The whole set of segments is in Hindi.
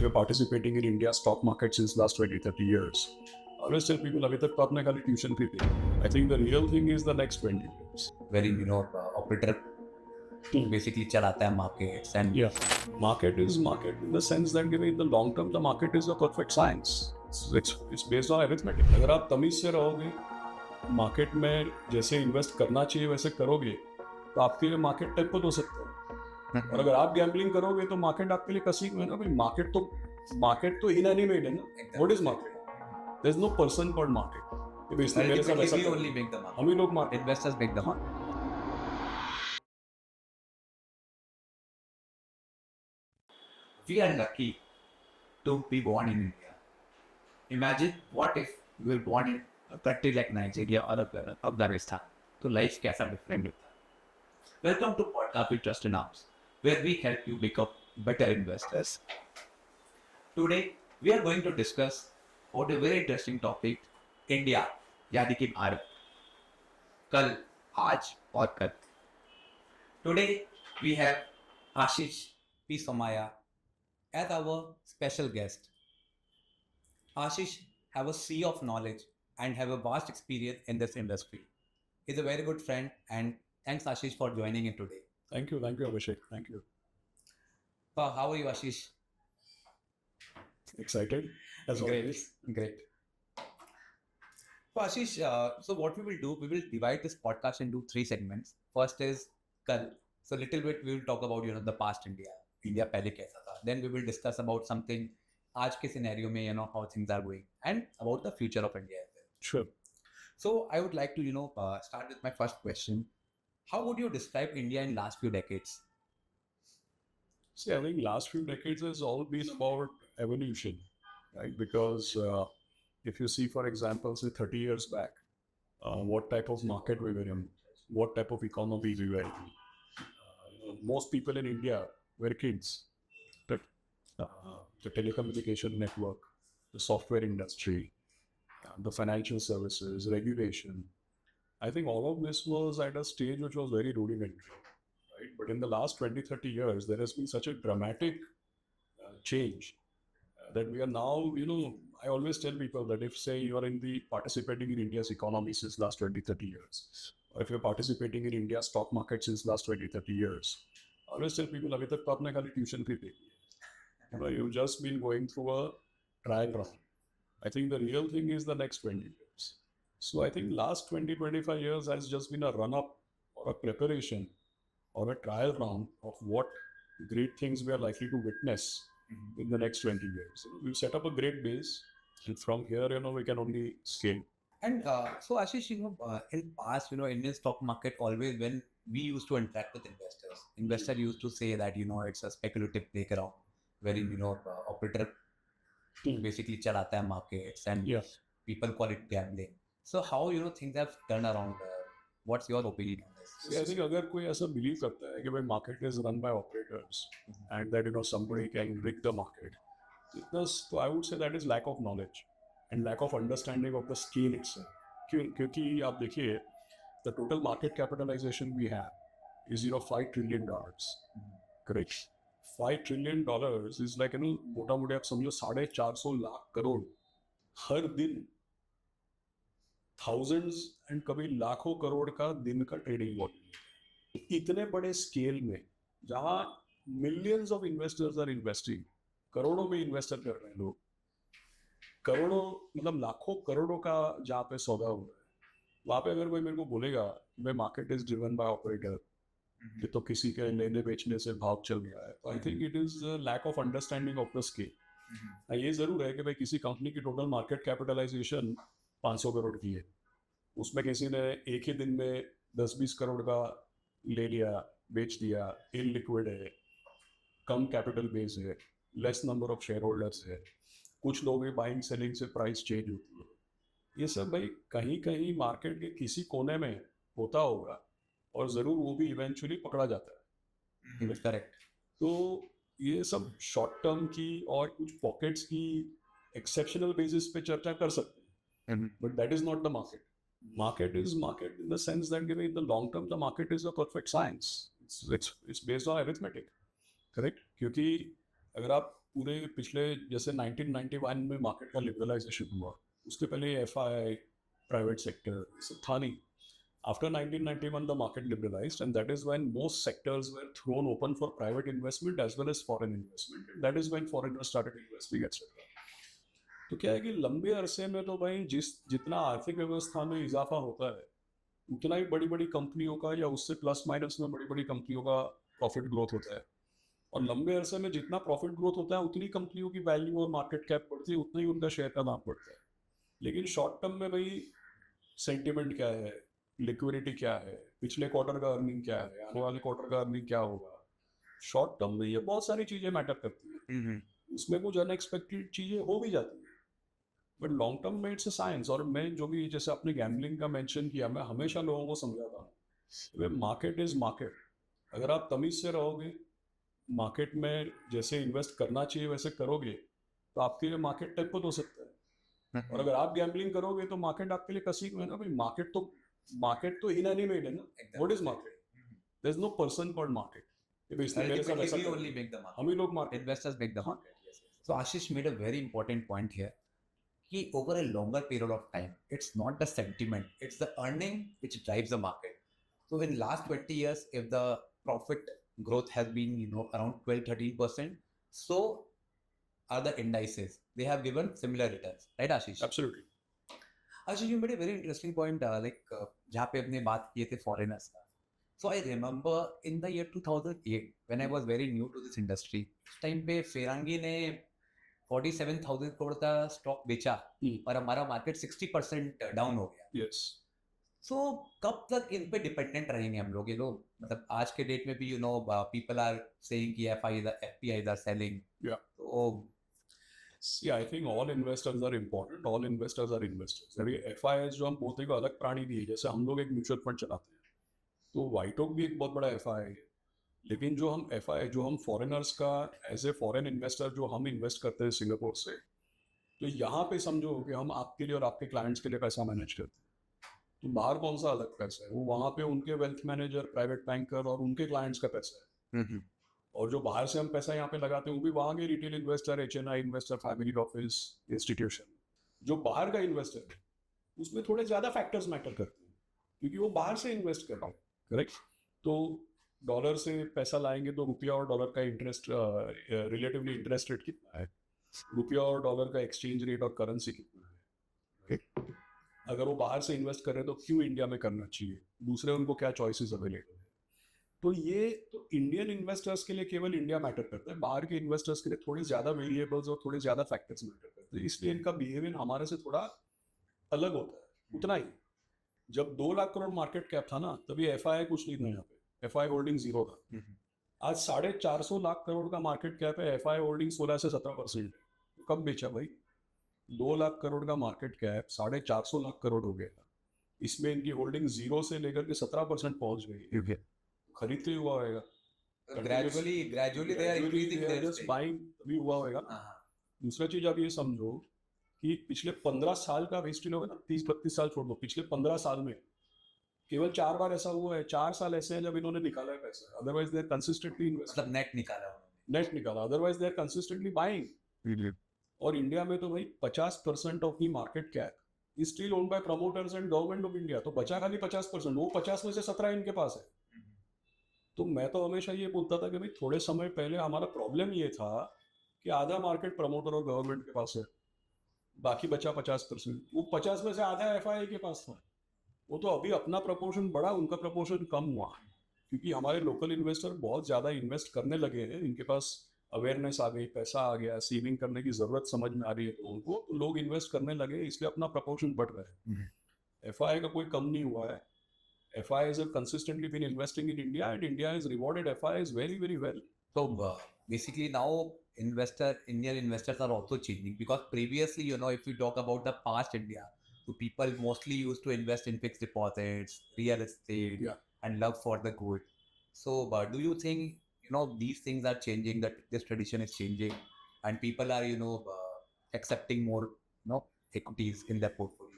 you're participating in India's stock market since last 20, 30 years, I always tell people, अभी तक तो आपने खाली tuition fee the. I think the real thing is the next 20 years. Wherein operator basically चलाता है markets and Yeah, market is market in the sense that in the long term, the market is a perfect science. It's based on arithmetic. अगर आप तमीज से रहोगे, मार्केट में जैसे इन्वेस्ट करना चाहिए वैसे करोगे, तो आपके लिए मार्केट टेम्पल हो सकता है. और अगर आप गैम्बलिंग करोगे तो मार्केट आपके लिए कसीम है ना भाई. मार्केट तो इनएनिमेट है ना. What is market? There is no person called market. इसलिए मेरे साथ ऐसा only make the market. हम ही लोग market. Investors make the market. We are lucky to be born in India. Imagine what if we were born in a country like Nigeria or Afghanistan. So life कैसा different होता. Welcome to Podcast with Trust in Arms, where we help you become better investors. Today we are going to discuss about a very interesting topic, India, यानी कि भारत. कल, आज और कल. Today we have Ashish P. Somaya as our special guest. Ashish have a sea of knowledge and have a vast experience in this industry. He's a very good friend, and thanks Ashish for joining in today. Thank you, Abhishek. Thank you. How are you, Ashish? Excited as always. Great. So Ashish, so what we will do, we will divide this podcast into 3 segments. First is Kal. So little bit we will talk about the past India पहले कैसा था. Then we will discuss about something आज के scenario में how things are going, and about the future of India as well. Sure. So I would like to start with my first question. How would you describe India in last few decades? See, I think last few decades has all been about evolution, right? Because if you see, for example, say 30 years back, what type of market we were in, what type of economy we were in. Most people in India were kids. The telecommunication network, the software industry, the financial services, regulation. I think all of this was at a stage which was very rudimentary, right? But in the last 20, 30 years, there has been such a dramatic change that we are now, I always tell people that if, say, you are participating in India's economy since last 20, 30 years, or if you're participating in India's stock market since last 20, 30 years, I always tell people, abhi tak to aapne khali tuition fee the. You've just been going through a trial run. I think the real thing is the next 20 years. So I think last 20, 25 years has just been a run-up or a preparation or a trial run of what great things we are likely to witness in the next 20 years. We've set up a great base, and from here, we can only scale. And so Ashish, in past, Indian stock market always, when we used to interact with investors used to say that, it's a speculative playground, wherein, operator basically चलाता है markets and people call it gambling. So how, things have turned around? What's your opinion on this? See, I think अगर कोई ऐसा believe करता है कि भाई market is run by operators and that, somebody can rig the market, so I would say that is lack of knowledge and lack of understanding of the scale itself. क्योंकि आप देखिए, the total market capitalization we have is $5 trillion. Correct. $5 trillion is like, मोटा मोटी आप समझो 450 लाख करोड़ हर दिन, thousands and कभी लाखों करोड़ का दिन का ट्रेडिंग वॉल्यूम. इतने बड़े स्केल में जहां millions of investors are investing, करोड़ों में इन्वेस्टर कर रहे हैं लोग, करोड़ों मतलब लाखों करोड़ों का जहाँ पे सौदा हो रहा है, वहाँ पे अगर कोई मेरे को बोलेगा भाई market is driven by operator, ये तो किसी के लेने बेचने से भाव चल रहा है, I think it is lack of understanding of the scale. ये जरूर है कि भाई किसी कंपनी की टोटल मार्केट कैपिटलाइजेशन 500 करोड़ की है, उसमें किसी ने एक ही दिन में 10-20 करोड़ का ले लिया, बेच दिया, इनलिक्विड है, कम कैपिटल बेस है, less number of share holders है, कुछ लोग बाइंग सेलिंग से प्राइस चेंज होती है. ये सब भाई कहीं कहीं मार्केट के किसी कोने में होता होगा और ज़रूर वो भी इवेंचुअली पकड़ा जाता है. करेक्ट. तो ये सब शॉर्ट टर्म की और कुछ पॉकेट्स की एक्सेप्शनल बेसिस पे चर्चा कर सकते हैं, but that is not the market. Market is market in the sense that in the long term the market is a perfect science. It's based on arithmetic, correct? क्योंकि अगर आप पूरे पिछले जैसे 1991 में मार्केट का लिबरलाइजेशन हुआ, उसके पहले एफआई प्राइवेट सेक्टर सब था नहीं. After 1991, the market liberalized, and that is when most sectors were thrown open for private investment as well as foreign investment. And that is when foreigners started investing, etc. तो क्या है कि लंबे अरसे में तो भाई जितना आर्थिक व्यवस्था में इजाफा होता है उतना ही बड़ी बड़ी कंपनियों का या उससे प्लस माइनस में बड़ी बड़ी कंपनियों का प्रॉफिट ग्रोथ होता है. और लंबे अरसे में जितना प्रॉफिट ग्रोथ होता है उतनी कंपनियों की वैल्यू और मार्केट कैप बढ़ती है, उतना ही उनका शेयर का दाम बढ़ता है. लेकिन शॉर्ट टर्म में भाई सेंटिमेंट क्या है, लिक्विडिटी क्या है, पिछले क्वार्टर का अर्निंग क्या है, आने वाले क्वार्टर का अर्निंग क्या होगा, शॉर्ट टर्म में ये बहुत सारी चीजें मैटर करती हैं. उसमें कुछ अनएक्सपेक्टेड चीजें हो भी जाती हैं, बट लॉन्ग टर्म में इट्स अ साइंस. और मैं जो भी जैसे आपने गैम्बलिंग का मेंशन किया, मैं हमेशा लोगों को समझाता हूँ मार्केट इज मार्केट. अगर आप तमीज से रहोगे, मार्केट में जैसे इन्वेस्ट करना चाहिए वैसे करोगे तो आपके लिए मार्केट टेम्पल हो सकता है. और अगर आप गैम्बलिंग करोगे तो मार्केट आपके लिए कसीक में ना भाई. मार्केट तो इनएनिमेट है ना. What is market? There is no person called market. इसलिए मेरे साथ ऐसा only make the market. हम ही लोग market. Investors make the market. So Ashish made a very important point here. Ki over a longer period of time, it's not the sentiment, it's the earning which drives the market. So in last 20 years, if the profit growth has been around 12-13%, so are the indices. They have given similar returns, right Ashish? Absolutely. Ashish, you made a very interesting point, जहाँ पे अपने बात किए थे foreigners का. So I remember in the year 2008 when I was very new to this industry, उस टाइम पे फेरांगी ने 47,000 करोड़ का स्टॉक बेचा और हमारा मार्केट 60% डाउन हो गया. Yes. सो कब तक इन पे डिपेंडेंट रहेंगे हम लोग? ये लोग मतलब आज के डेट में भी पीपल आर सेइंग कि एफपीआईज आर सेलिंग. Yeah. तो See, I think all investors are important. All investors are investors. अभी FIs जो हम बोलते हैं को अलग प्राणी भी है. जैसे हम लोग एक म्यूचुअल फंड चलाते हैं तो वाइट ओक भी एक बहुत बड़ा FI है. लेकिन जो हम फॉरेनर्स का एज ए फॉरेन इन्वेस्टर जो हम इन्वेस्ट करते हैं सिंगापुर से, तो यहाँ पे समझो कि हम आपके लिए और आपके क्लाइंट्स के लिए पैसा मैनेज करते हैं. तो बाहर कौन सा अलग पैसा है? वो वहाँ पे उनके वेल्थ मैनेजर, प्राइवेट बैंकर और उनके क्लाइंट्स का पैसा है. और जो बाहर से हम पैसा यहाँ पे लगाते हैं वो भी वहाँ के retail investor, HNI investor, family office, institution. जो बाहर का इन्वेस्टर है उसमें थोड़े ज़्यादा फैक्टर्स मैटर करते हैं क्योंकि वो बाहर से इन्वेस्ट कर रहा है. करेक्ट. तो डॉलर से पैसा लाएंगे तो रुपया और डॉलर का इंटरेस्ट, रिलेटिवली इंटरेस्ट रेट कितना है, रुपया और डॉलर का एक्सचेंज रेट और करेंसी कितना है. अगर वो बाहर से इन्वेस्ट कर रहे हैं तो क्यों इंडिया में करना चाहिए, दूसरे उनको क्या चॉइसेस अवेलेबल है. तो ये तो इंडियन इन्वेस्टर्स के लिए केवल इंडिया मैटर करता है. बाहर के इन्वेस्टर्स के लिए थोड़ी ज़्यादा वेरिएबल्स और थोड़े ज़्यादा फैक्टर्स मैटर करते हैं. इसलिए इनका बिहेवियर हमारे से थोड़ा अलग होता है. उतना ही जब 2 लाख करोड़ मार्केट कैप था ना, तभी FI कुछ नहीं था यहाँ पे. FI होल्डिंग 0 था. आज 450 लाख करोड़ का मार्केट कैप है, FI होल्डिंग 16 से 17%. कब बेचा भाई? 2 लाख करोड़ का मार्केट कैप 450 लाख करोड़ हो गया. इसमें इनकी होल्डिंग 0 से लेकर के 17% पहुंच गई. खरीदते ही हुआ होगा. gradually they are increasing their just stake. buying भी हुआ होगा. दूसरा चीज आप ये समझो कि पिछले 15 साल का हिस्ट्री लोगे ना, 30-32 साल छोड़ दो, पिछले 15 साल में केवल 4 बार ऐसा हुआ है. 4 साल ऐसे हैं जब इन्होंने निकाला है पैसा. Otherwise they are consistently invest, मतलब नेट निकाला. Otherwise they are consistently buying. और इंडिया में तो भाई 50% of the market cap is still owned by promoters and government of India. तो बचा खाली 50%. वो 50 में से 17 इनके पास है. तो मैं तो हमेशा ये बोलता था कि भाई थोड़े समय पहले हमारा प्रॉब्लम ये था कि आधा मार्केट प्रमोटर और गवर्नमेंट के पास है, बाकी बचा 50%. वो 50 में से आधा FI के पास था. वो तो अभी अपना प्रपोर्शन बढ़ा, उनका प्रपोर्शन कम हुआ क्योंकि हमारे लोकल इन्वेस्टर बहुत ज़्यादा इन्वेस्ट करने लगे हैं. इनके पास अवेयरनेस आ गई, पैसा आ गया, सेविंग करने की ज़रूरत समझ में आ रही है तो उनको, तो लोग इन्वेस्ट करने लगे, इसलिए अपना प्रपोर्शन बढ़ रहा है. FI का कोई कम नहीं हुआ है. FIs have consistently been investing in India and India has rewarded FIs very, very well. So basically now Indian investors are also changing because previously, if we talk about the past India, so people mostly used to invest in fixed deposits, real estate, and love for the gold. So do you think, these things are changing, that this tradition is changing and people are, accepting more, equities in their portfolio?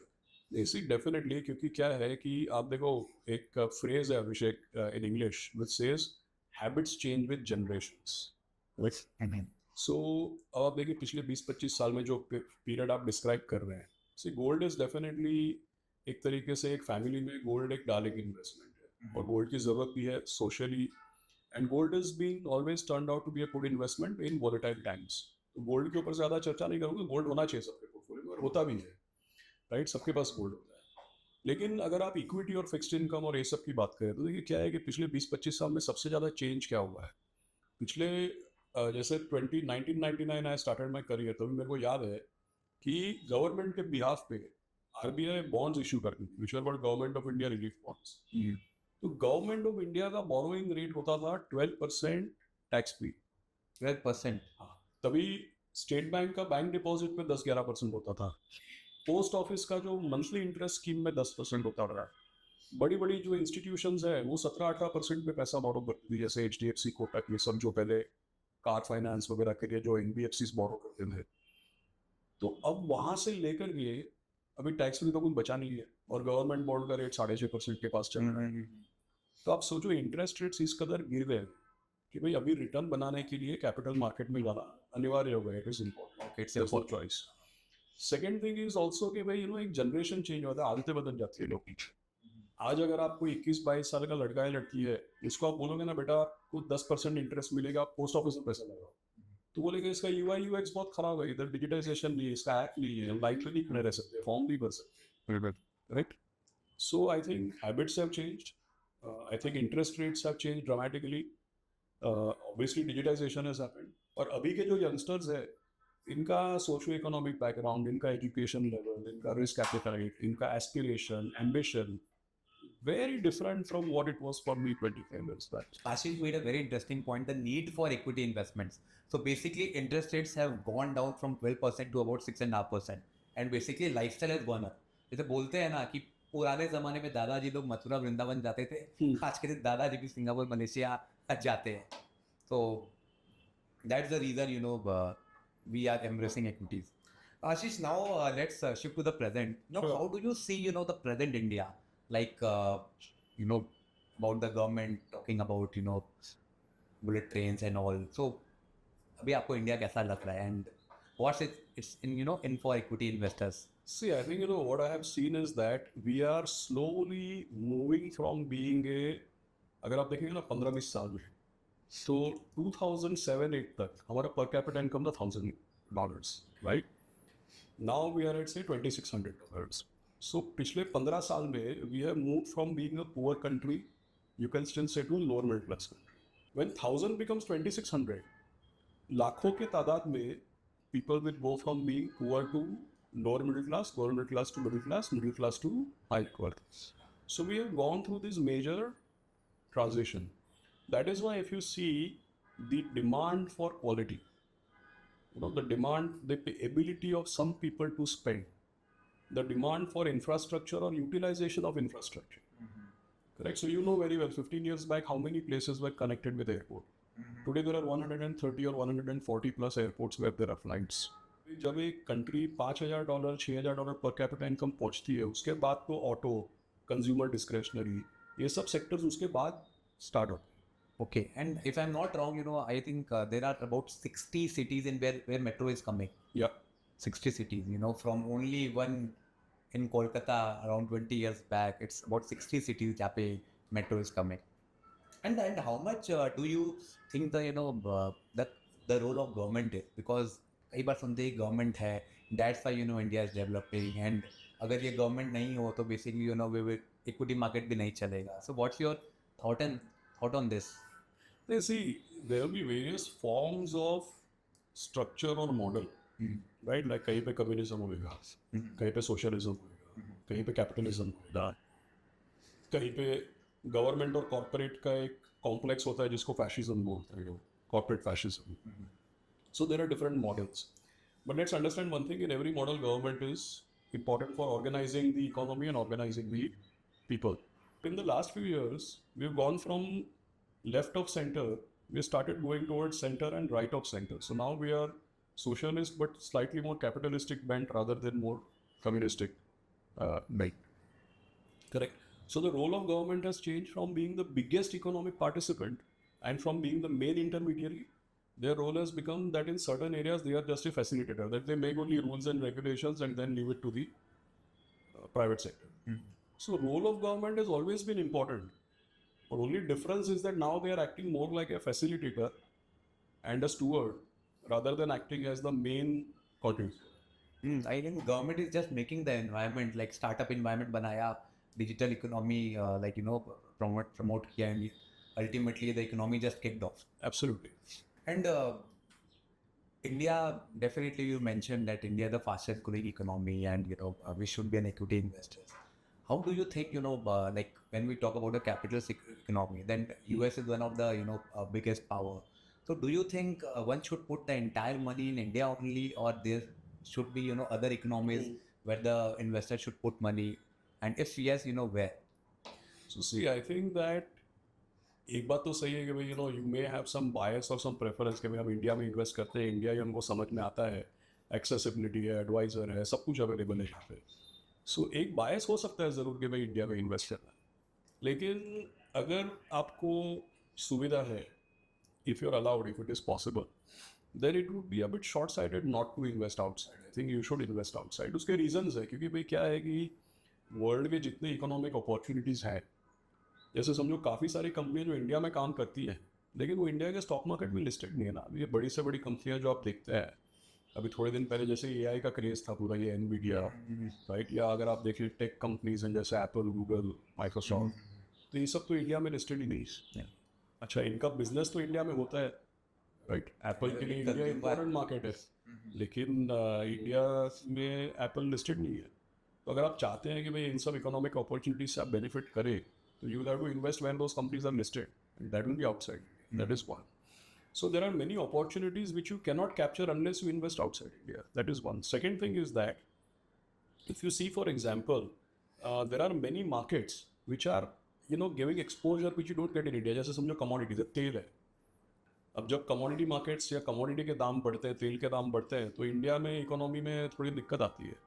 इसी डेफिनेटली, क्योंकि क्या है कि आप देखो एक फ्रेज है Abhishek in English which says habits change with generations. So अब आप देखिए पिछले 20-25 साल में जो पीरियड आप डिस्क्राइब कर रहे हैं, सी गोल्ड इज डेफिनेटली एक तरीके से एक फैमिली में गोल्ड एक डार्लिंग इन्वेस्टमेंट है और गोल्ड की ज़रूरत भी है socially and gold is being always turn out to be a good investment in volatile times. तो गोल्ड के ऊपर ज़्यादा चर्चा नहीं करूँगा, गोल्ड होना चाहिए सबके पोर्टफोलियो में और होता भी है, राइट, सबके पास गोल्ड होता है। लेकिन अगर आप इक्विटी और फिक्स्ड इनकम और ये सब की बात करें तो देखिए क्या है कि पिछले 20-25 साल में सबसे ज़्यादा चेंज क्या हुआ है। पिछले जैसे 1999 आई स्टार्टेड माई करियर, तभी मेरे को याद है कि गवर्नमेंट के बिहाफ पे आरबीआई बॉन्ड्स इशू करती थी, which are called government of India relief bonds. तो गवर्नमेंट ऑफ इंडिया का बोरोइंग रेट होता था 12% टैक्स फ्री। 12%? हाँ, तभी स्टेट बैंक का बैंक डिपॉजिट में 10-11% होता था। पोस्ट ऑफिस का जो मंथली इंटरेस्ट स्कीम में 10% होता रहा। बड़ी बड़ी जो इंस्टीट्यूशंस है वो 17-18% पे पैसा बोरो करती थी, जैसे HDFC, कोटक, ये सब जो पहले कार फाइनेंस वगैरह के लिए जो NBFCs बोरो करते थे। तो अब वहां से लेकर ये अभी टैक्स फ्री तो कुछ बचा नहीं है और गवर्नमेंट बॉन्ड का रेट 6.5% के पास चल रहा है। तो आप सोचो इंटरेस्ट रेट्स इस कदर गिर गए कि भाई अभी रिटर्न बनाने के लिए कैपिटल मार्केट में जाना अनिवार्य हो गया। It is important, it's a choice. Second thing is also कि भाई एक जनरेशन चेंज होता है, आदतें बदल जाती है लोगों की। आज अगर आपको 21-22 साल का लड़का या लड़की है, इसको आप बोलोगे ना बेटा आपको 10% इंटरेस्ट मिलेगा, आप पोस्ट ऑफिस में पैसा लगाओ, तो बोलेगा इसका UI UX बहुत खराब है, इधर डिजिटाइजेशन नहीं है, इसका ऐप नहीं है, लाइफ में नहीं खड़े रह सकते, फॉर्म नहीं भर सकते, right. So I think habits have changed, I think interest rates have changed dramatically, obviously digitisation has happened. और अभी के जो यंगस्टर्स है इनका सोशियो इकोनॉमिक बैकग्राउंड, इनका एजुकेशन लेवल, इनका रिस्क एपिटाइट, इनका aspiration, ambition very different from what it was for me 25 years back. Ashish made a very interesting point, the need for equity investments. So basically, interest rates have gone down from 12% to about 6.5%. And basically, lifestyle has gone up. जैसे बोलते हैं ना कि पुराने ज़माने में दादाजी लोग मथुरा वृंदावन जाते थे, आज के दिन दादाजी भी सिंगापुर मलेशिया जाते हैं. So that's the reason, we are embracing equities. Ashish, now let's shift to the present. Now, Sure. how do you see, the present India? Like, about the government talking about, bullet trains and all. So, अभी आपको इंडिया कैसा लग रहा है? And what's it's in for equity investors? See, I think what I have seen is that we are slowly moving from being अगर आप देखेंगे ना 15-20 साल में, तो 2007-8 तक हमारा पर कैपिटा इनकम था $1,000, right. Now we are at say $2,600। So पिछले 15 साल में we have move from being a poor country, you can still say to lower middle class country. When 1000 becomes 2600, लाखों के तादाद में people will go from being poor to lower middle class to middle class to high class. So we have gone through this major transition. That is why if you see the demand for quality, the demand, the ability of some people to spend, the demand for infrastructure or utilization of infrastructure. Correct? So you know very well, 15 years back, how many places were connected with airport? Today there are 130 or 140 plus airports where there are flights. जब एक कंट्री $5,000 $6,000 पर कैपिटा इनकम पहुंचती है, उसके बाद तो ऑटो, कंज्यूमर डिस्क्रेशनरी, ये सब सेक्टर्स उसके बाद स्टार्ट होते हैं। Okay, and if I'm not wrong, I think there are about 60 cities in where metro is coming. Yeah. 60 cities, from only one in Kolkata around 20 years back, it's about 60 cities जहाँ पे metro is coming. And how much do you think the role of government is? Because कई बार सुनते हैं government है, that's why India is developing, and अगर ये government नहीं हो तो basically equity market भी नहीं चलेगा. So what's your thought on this? They see there will be various forms of structure or model, right? Like कहीं पे communism होगा, कहीं पे socialism होगा, कहीं पे capitalism होगा, कहीं पे गवर्नमेंट और कॉर्पोरेट का एक कॉम्प्लेक्स होता है जिसको फैशिज्म बोलते हैं, corporate fascism. So there are different models, but let's understand one thing, in every model government is important for organizing the economy and organizing the people. In the last few years, we've gone from left of center, we started going towards center and right of center. So now we are socialist but slightly more capitalistic bent rather than more communistic bent. Correct. So the role of government has changed from being the biggest economic participant and from being the main intermediary their role has become that in certain areas they are just a facilitator, that they make only rules and regulations and then leave it to the private sector. So role of government has always been important. But only difference is that now they are acting more like a facilitator and a steward rather than acting as the main contributor. I think government is just making the environment like startup environment banaya, digital economy promote किया and ultimately the economy just kicked off. Absolutely. And India, definitely you mentioned that India is the fastest growing economy and we should be an equity investor. How do you think, like when we talk about a capitalist economy, then US is one of the, biggest power. So do you think one should put the entire money in India only, or there should be, other economies where the investor should put money? And if yes, where? So see, I think that एक बात तो सही है कि भाई you may have some bias or some preference कि भाई हम इंडिया में इन्वेस्ट करते हैं, इंडिया ही हमको समझ में आता है, एक्सेसिबिलिटी है, एडवाइजर है, सब कुछ अवेलेबल है यहाँ पे. सो एक बायस हो सकता है ज़रूर कि भाई इंडिया में इन्वेस्ट करना है, लेकिन अगर आपको सुविधा है, if you're allowed, if it is possible, then it would be a bit short-sighted not to invest outside. I think you should invest outside. उसके reasons है, क्योंकि भाई क्या है कि वर्ल्ड के जितने इकोनॉमिक अपॉर्चुनिटीज़ हैं, जैसे समझो काफ़ी सारी कंपनियां जो इंडिया में काम करती हैं, लेकिन वो इंडिया के स्टॉक मार्केट में लिस्टेड नहीं है ना. अभी ये बड़ी से बड़ी कंपनियां जो आप देखते हैं, अभी थोड़े दिन पहले जैसे AI का क्रेज़ था पूरा, ये NVIDIA, राइट, या अगर आप देखिए टेक कंपनीज हैं जैसे एप्पल, गूगल, माइक्रोसॉफ्ट, तो ये सब तो इंडिया में लिस्टेड ही नहीं है. अच्छा, इनका बिजनेस तो इंडिया में होता है, राइट. एप्पल के लिए इंडिया इंपॉर्टेंट मार्केट है, लेकिन इंडिया में एप्पल लिस्टेड नहीं है. तो अगर आप चाहते हैं कि भाई इन सब इकोनॉमिक अपॉर्चुनिटीज से आप बेनिफिट करें, तो you have to invest when those companies are listed, and that will be outside. That is one. So there are many opportunities which you cannot capture unless you invest outside India. That is one. Second thing is that if you see, for example, there are many markets which are giving exposure which you don't get in India. जैसे समझो commodities है, तेल है. अब जब commodity markets या commodity के दाम बढ़ते हैं, तेल के दाम बढ़ते हैं, तो इंडिया में इकोनॉमी में थोड़ी दिक्कत आती है.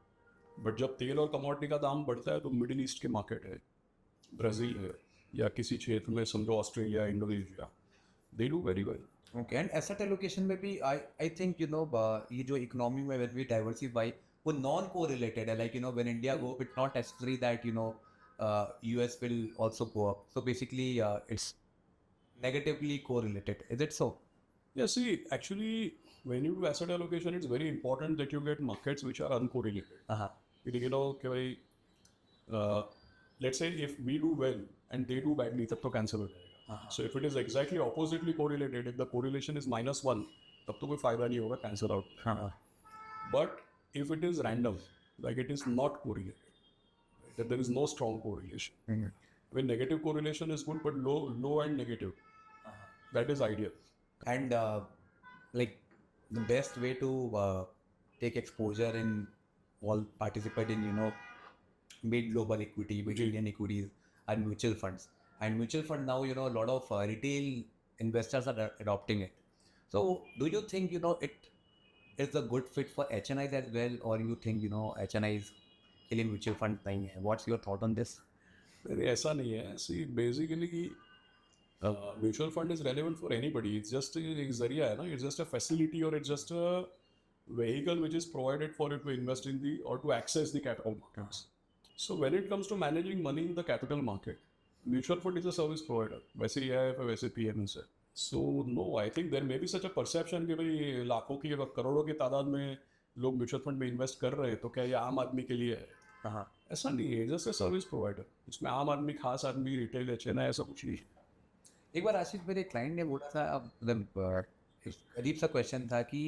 बट जब तेल और commodity का दाम बढ़ता है, तो मिडिल ईस्ट के मार्केट है, ब्राज़ील है, या किसी क्षेत्र में समझो Australia, Indonesia, they do very well. Okay, and asset allocation में भी I think ये जो economy में when we diversify वो non correlated है, like when India go, it's not necessary that US will also go up. So basically it's negatively correlated. Is it so? Yeah, see, actually, when you do asset allocation, it's very important that you get markets which are uncorrelated. कि भाई, let's say if we do well and they do badly, तब तो cancel हो जाएगा. So if it is exactly oppositely correlated, if the correlation is -1, तब तो कोई फायदा नहीं होगा, cancel out. But if it is random, like it is not correlated, that there is no strong correlation. When negative correlation is good, but low and negative, that is ideal. And like the best way to take exposure in all participate in mid global equity, mid Indian equities and mutual funds. And mutual fund now, a lot of retail investors are adopting it. So do you think, it is a good fit for HNIs as well, or you think, HNIs के लिए mutual fund नहीं है? What's your thought on this? ऐसा नहीं है. See, basically, mutual fund is relevant for anybody. It's just एक जरिया है ना. It's just a facility, or it's just a vehicle which is provided for you to invest in or to access the capital markets. So when it comes to managing money in the capital market, mutual fund is a service provider. वैसे AIF है, वैसे PMS है. So no, I think there may be such a perception कि भाई लाखों की करोड़ों की तादाद में लोग म्यूचुअल फंड में इन्वेस्ट कर रहे हैं, तो क्या ये आम आदमी के लिए है? ऐसा नहीं है. Just a service provider. इसमें आम आदमी, खास आदमी, रिटेल, HNI, ऐसा कुछ नहीं है. एक बार आशीष, मेरे क्लाइंट ने बोला था, मतलब अजीब सा क्वेश्चन था कि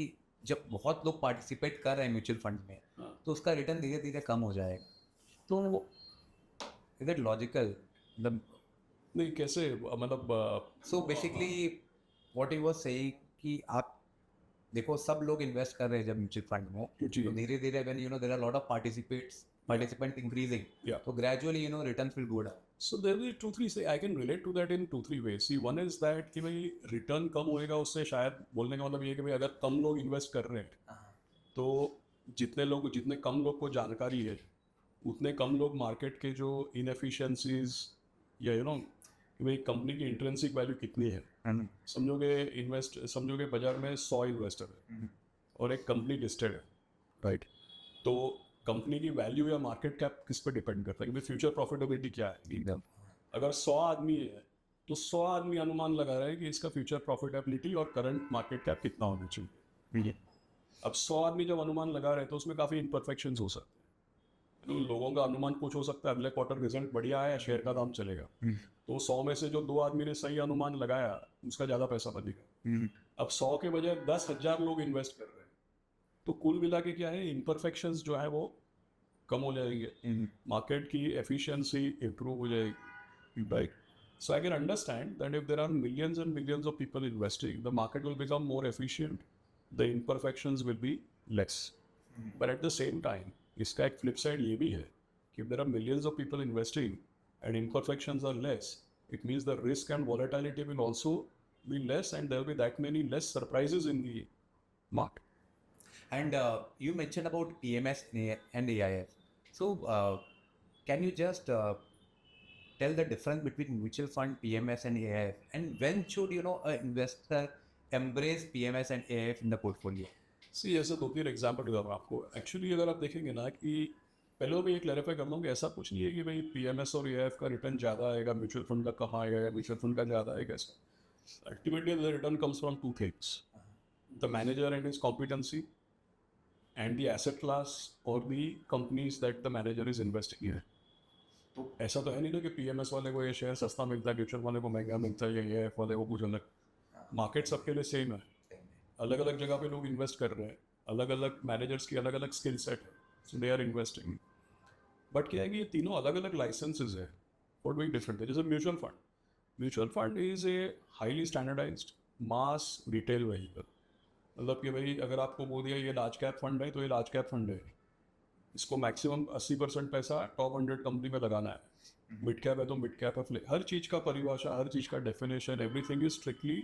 जब बहुत लोग पार्टिसिपेट कर रहे हैं म्यूचुअल फंड में, तो उसका रिटर्न धीरे धीरे कम हो जाएगा. तो इज इट लॉजिकल? मतलब नहीं, कैसे, मतलब so basically what he was saying कि आप देखो सब लोग इन्वेस्ट कर रहे हैं जब म्यूचुअल फंड में, तो धीरे धीरे when there are lot of participants increasing, so gradually returns will go down. So there will be 2-3 say I can relate to that in 2-3 ways. See, one is that कि भाई रिटर्न कम होएगा, उससे शायद बोलने का मतलब ये है कि भाई अगर कम लोग इन्वेस्ट कर रहे हैं, तो जितने कम लोग को जानकारी है, उतने कम लोग मार्केट के जो इनएफिशिएंसीज या कि भाई कंपनी की इंट्रिंसिक वैल्यू कितनी है। समझोगे बाजार में 100 इन्वेस्टर है और एक कंपनी लिस्टेड है, राइट? तो कंपनी की वैल्यू या मार्केट कैप किस पे डिपेंड करता है कि फ्यूचर प्रॉफिटेबिलिटी क्या है। अगर 100 आदमी है तो 100 आदमी अनुमान लगा रहे हैं कि इसका फ्यूचर प्रॉफिटेबिलिटी और करंट मार्केट कैप कितना होना चाहिए। अब 100 आदमी जब अनुमान लगा रहे हैं तो उसमें काफ़ी इम्परफेक्शंस हो सकते हैं। तो लोगों का अनुमान कुछ हो सकता है, अगले क्वार्टर रिजल्ट बढ़िया है, शेयर का दाम चलेगा, तो 100 में से जो 2 आदमी ने सही अनुमान लगाया उसका ज़्यादा पैसा बनेगा। अब 100 के बजाय 10,000 लोग इन्वेस्ट कर रहे हैं, तो कुल मिला के क्या है, इम्परफेक्शंस जो है वो कम हो जाएंगे, मार्केट की एफिशिएंसी इंप्रूव हो जाएगी, right? So I can understand that if there are millions and millions of people investing, the market will become more efficient, the imperfections will be less. But at the same time, इसका एक flip side ये भी है कि if there are millions of people investing and imperfections are less, it means the risk and volatility will also be less and there will be that many less surprises in the market. And you mentioned about PMS and AIF. So can you just tell the difference between mutual fund, PMS, and AIF, and when should an investor embrace PMS and AIF in the portfolio? सी ऐसे 2-3 एग्जाम्पल दूँ मैं आपको। एक्चुअली अगर आप देखेंगे ना कि पहले मैं ये क्लैरिफाई कर दूँ कि ऐसा कुछ नहीं है कि भाई PMS और AIF का रिटर्न ज़्यादा आएगा, म्यूचुअल फंड का कहाँ आएगा या म्यूचुअल फंड का ज़्यादा आएगा। ऐसा ultimately the return comes from 2 things, the manager and his competency and the asset class or the companies that the manager is investing in. तो ऐसा तो है नहीं ना कि पीएमएस वाले को ये शेयर सस्ता मिलता है, म्यूचुअल वाले को महंगा मिलता है, या एएफ वाले को कुछ अलग। मार्केट सबके लिए सेम है, अलग अलग जगह पे लोग इन्वेस्ट कर रहे हैं, अलग अलग मैनेजर्स की अलग अलग स्किल सेट है, so they are investing. But क्या है कि ये तीनों अलग अलग लाइसेंसेज है फॉर डूइंग डिफरेंट। जैसे mutual fund is a highly standardised mass retail vehicle. मतलब कि भाई अगर आपको बोल दिया ये लार्ज कैप फंड है तो ये लार्ज कैप फंड है, इसको मैक्सिमम 80% पैसा टॉप 100 कंपनी में लगाना है। मिड कैप है तो मिड कैप है, हर चीज़ का परिभाषा, हर चीज़ का definition, everything is strictly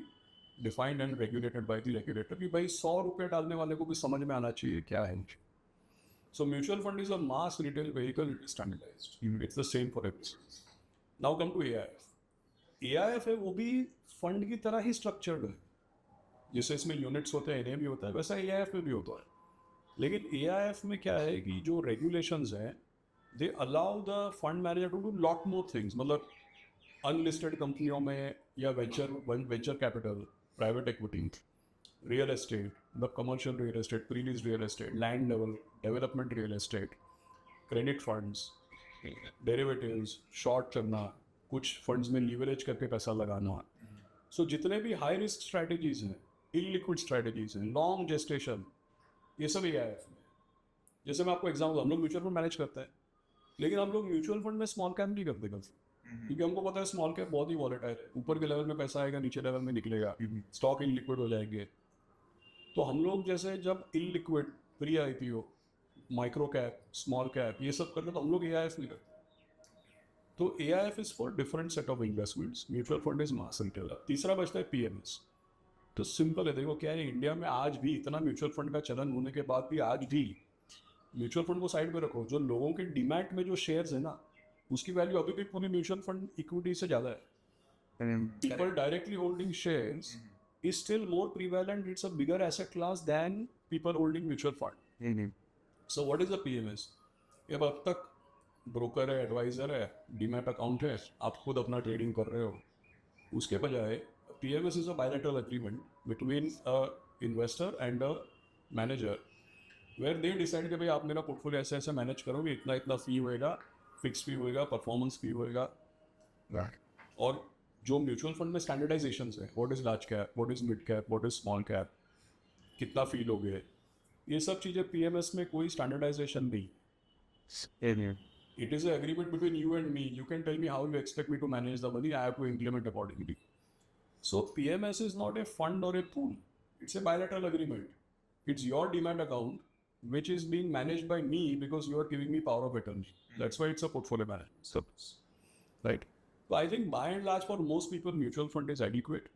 defined and regulated by the regulator कि भाई 100 रुपये डालने वाले को भी समझ में आना चाहिए क्या है। So mutual fund is a mass retail vehicle, it is standardised, it's the same for every. Now come to AIF है, वो भी फंड की तरह ही स्ट्रक्चर्ड है। जैसे इसमें यूनिट्स होते हैं, एनए भी होता है, वैसा AIF में भी होता है। लेकिन AIF में क्या है कि जो रेगुलेशंस हैं, they allow the fund manager to do lot more things. मतलब अनलिस्टेड कंपनियों में या venture capital, private equity, real estate, मतलब commercial real estate, pre lease real estate, land development real estate, credit funds, derivatives, short करना, कुछ फंड्स में लीवरेज करके पैसा लगाना। सो जितने भी हाई रिस्क स्ट्रैटेजीज हैं, इलिक्विड स्ट्रैटेजीज हैं, लॉन्ग जेस्टेशन, ये सब AIF में। जैसे मैं आपको एग्जाम्पल, हम लोग म्यूचुअल फंड मैनेज करते हैं, लेकिन हम लोग म्यूचुअल फंड में स्मॉल कैप नहीं करते कभी, क्योंकि हमको पता है स्मॉल कैप बहुत ही वॉलेटाइल है, ऊपर के लेवल में पैसा आएगा, नीचे लेवल में निकलेगा, स्टॉक इलिक्विड हो जाएंगे। तो हम लोग जैसे जब illiquid, pre IPO, micro cap, small cap, ये सब करते तो हम लोग AIF नहीं करते। तो AIF is for different set of investments, mutual fund is mass retail. तीसरा बचता है PMS। तो सिंपल है, देखो क्या है, इंडिया में आज भी इतना म्यूचुअल फंड का चलन होने के बाद भी आज भी म्यूचुअल फंड को साइड में रखो, जो लोगों के डीमैट में जो शेयर्स है ना, उसकी वैल्यू अभी भी पूरी म्यूचुअल फंड इक्विटी से ज़्यादा है। People directly holding shares is still more prevalent, it's a bigger asset class than people holding mutual fund. So what is the PMS? ये अब तक ब्रोकर है, एडवाइजर है, डीमैट अकाउंट है, आप खुद अपना ट्रेडिंग कर रहे हो। उसके बजाय PMS is a bilateral agreement between a investor and a manager, where they decide कि भाई आप मेरा पोर्टफोलियो ऐसे ऐसे मैनेज करोगे, इतना इतना फी होएगा, फिक्स फी होएगा, परफॉर्मेंस फी होएगा। और जो म्यूचुअल फंड में स्टैंडर्डाइजेशन है, what is large cap, what is mid cap, what is small cap, कितना फी लोगे, ये सब चीज़ें PMS में कोई स्टैंडर्डाइजेशन नहीं। It is an agreement between you and me. You can tell me how you expect me to manage the money. I have to implement accordingly. So PMS is not a fund or a pool. It's a bilateral agreement. It's your demat account, which is being managed by me because you are giving me power of attorney. That's why it's a portfolio management service, right? So I think by and large for most people, mutual fund is adequate.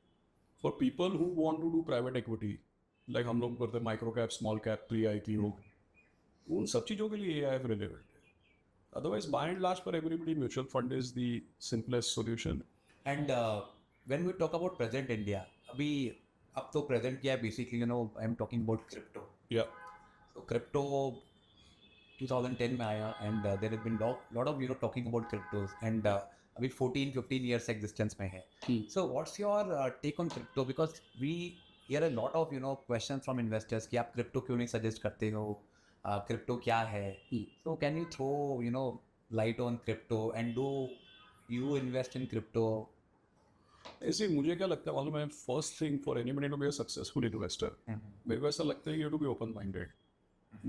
For people who want to do private equity, like हम लोग करते हैं micro cap, small cap, pre-IPO, उन सब चीज़ों के लिए AIF relevant है. Otherwise, by and large for everybody, mutual fund is the simplest solution. And when we talk about present India, अभी अब तो present क्या है basically I'm talking about crypto. Yeah. So crypto 2010 में आया and there has been lot of talking about cryptos and अभी 14-15 years existence में है. So what's your take on crypto? Because we hear a lot of questions from investors कि आप crypto क्यों नहीं suggest करते हो, crypto क्या है? So can you throw light on crypto and do you invest in crypto? ऐसे मुझे क्या लगता है मालूम है, first thing for anybody to be a successful investor, मेरे को ऐसा लगता है you to be open minded.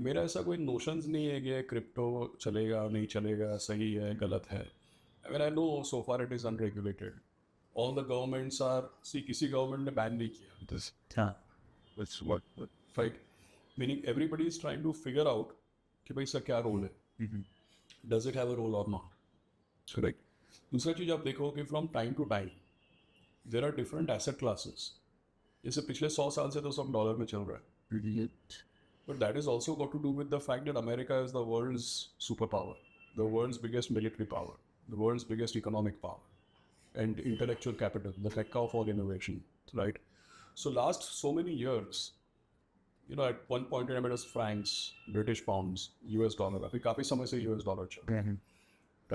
मेरा ऐसा कोई नोशंस नहीं है कि क्रिप्टो चलेगा नहीं चलेगा, सही है गलत है. I mean I know so far it is unregulated. All the governments are किसी गवर्नमेंट ने बैन नहीं किया this. Right, meaning everybody is trying to figure out कि भाई इसका क्या रोल है, does it have a role और नॉट. करेक्ट. दूसरा चीज़ आप देखो कि from time to time there are different asset classes. जैसे पिछले 100 साल से तो सब डॉलर में चल रहा है. But that is also got to do with the fact that America is the world's superpower, the world's biggest military power, the world's biggest economic power, and intellectual capital, the mecca of all innovation, right? So last so many years, at one point in time it was francs, British pounds, US dollar. अभी काफी समय से US dollar चल रहा है,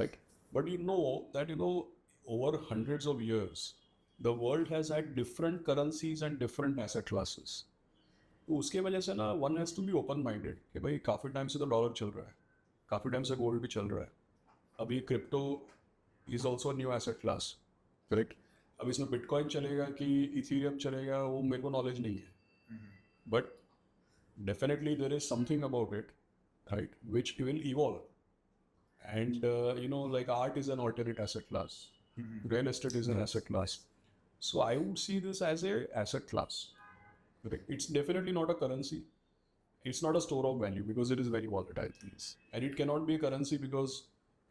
right? But you know that over hundreds of years, the world has had different currencies and different asset classes. तो उसके वजह से ना one has to be open minded कि भाई काफ़ी टाइम से तो डॉलर चल रहा है, काफ़ी टाइम से गोल्ड भी चल रहा है. अभी crypto is also new asset class. Correct. अब इसमें बिटकॉइन चलेगा कि इथीरियम चलेगा वो मेरे को नॉलेज नहीं है, but definitely there is something about it, right, which will evolve. And like art is an alternate asset class, real estate is an asset class. So I would see this as a asset class. Correct. It's definitely not a currency. It's not a store of value because it is very volatile. Yes. And it cannot be a currency because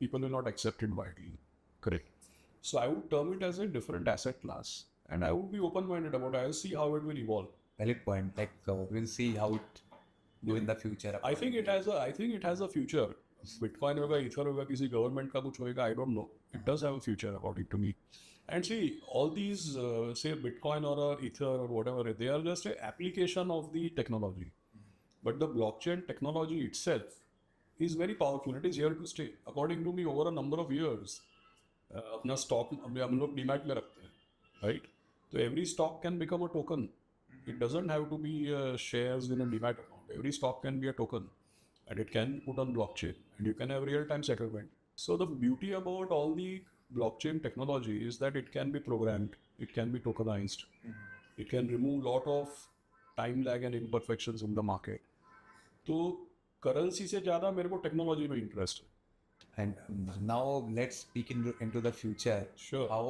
people will not accept it widely. Correct. So I would term it as a different asset class. And I would be open-minded about it. I'll see how it will evolve. Valid point. Like we'll see how it do in the future. I think it has a future. Bitcoin होगा, Ether होगा, किसी government का कुछ होगा, I don't know. It does have a future according to me. And see, all these, say Bitcoin or Ether or whatever, they are just an application of the technology. But the blockchain technology itself is very powerful. It is here to stay. According to me, over a number of years, अपना stock हम लोग डीमैट में रखते हैं, right? So every stock can become a token. It doesn't have to be shares in a demat account. Every stock can be a token, and it can be put on blockchain, and you can have real-time settlement. So the beauty about all the blockchain technology is that it can be programmed, it can be tokenized, it can remove lot of time lag and imperfections in the market. तो currency से ज़्यादा मेरे को technology में interest है. And now let's speak into the future. Sure. How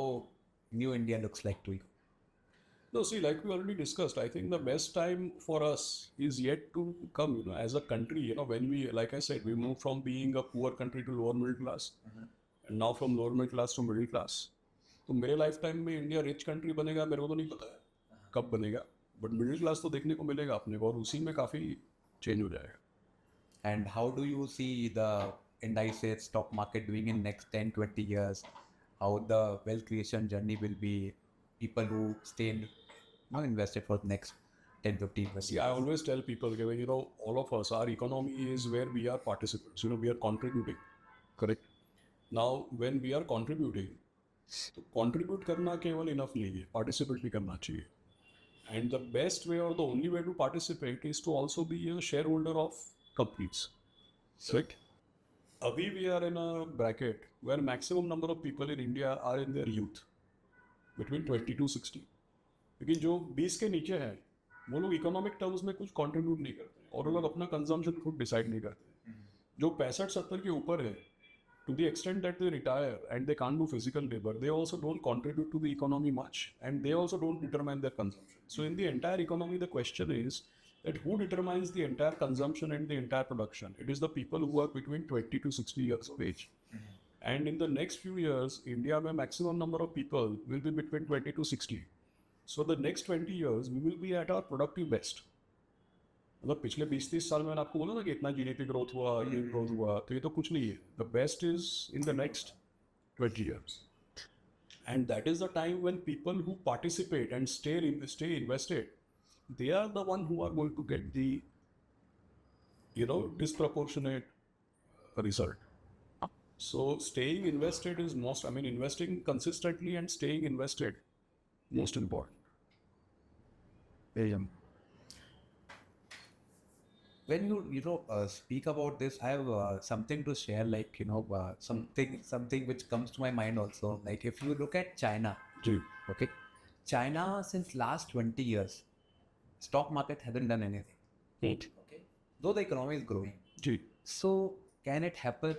new India looks like to you? No, see, like we already discussed, I think the best time for us is yet to come. As a country, when we, like I said, we moved from being a poor country to lower middle class, and now from lower middle class to middle class. तो मेरे लाइफ टाइम में इंडिया रिच कंट्री बनेगा मेरे को तो नहीं पता है कब बनेगा, बट मिडिल क्लास तो देखने को मिलेगा अपने को, और उसी में काफ़ी चेंज हो जाएगा. And how do you see the indices, stock market doing in next 10-20 years? How the wealth creation journey will be? People who stay invested for the next 10-15 years. See, I always tell people that all of us, our economy is where we are participants. We are contributing. Correct. Now, when we are contributing, तो contribute करना केवल enough नहीं है, participate भी करना चाहिए. And the best way or the only way to participate is to also be a shareholder of companies. Correct. Abhi we are in a bracket where maximum number of people in India are in their youth, between 20 to 60. लेकिन जो 20 के नीचे हैं वो लोग इकोनॉमिक टर्म्स में कुछ कंट्रीब्यूट नहीं करते और वो लोग अपना कंजम्पशन खुद डिसाइड नहीं करते. जो 65-70 के ऊपर है, to the extent that they retire and they can't do physical labor, they also don't contribute to the economy much, and they also don't determine their consumption. So in the entire economy, the question is that who determines the entire consumption and the entire production? It is the people who are between 20 to 60 years of age. And in the next few years, India में maximum number of people will be between 20 to 60. So the next 20 years, we will be at our productive best. मतलब पिछले 20-30 साल में मैंने आपको बोला ना कि इतना जीडीपी ग्रोथ हुआ, ये ग्रोथ हुआ, तो ये तो कुछ नहीं है. The best is in the next 20 years. And that is the time when people who participate and stay invested, they are the one who are going to get the, disproportionate result. So staying invested is most, I mean, investing consistently and staying invested, most important. When you speak about this, I have something to share, like something which comes to my mind also. Like if you look at China, जी, okay, China since last 20 years, stock market hasn't done anything. Okay, though the economy is growing. जी. So can it happen?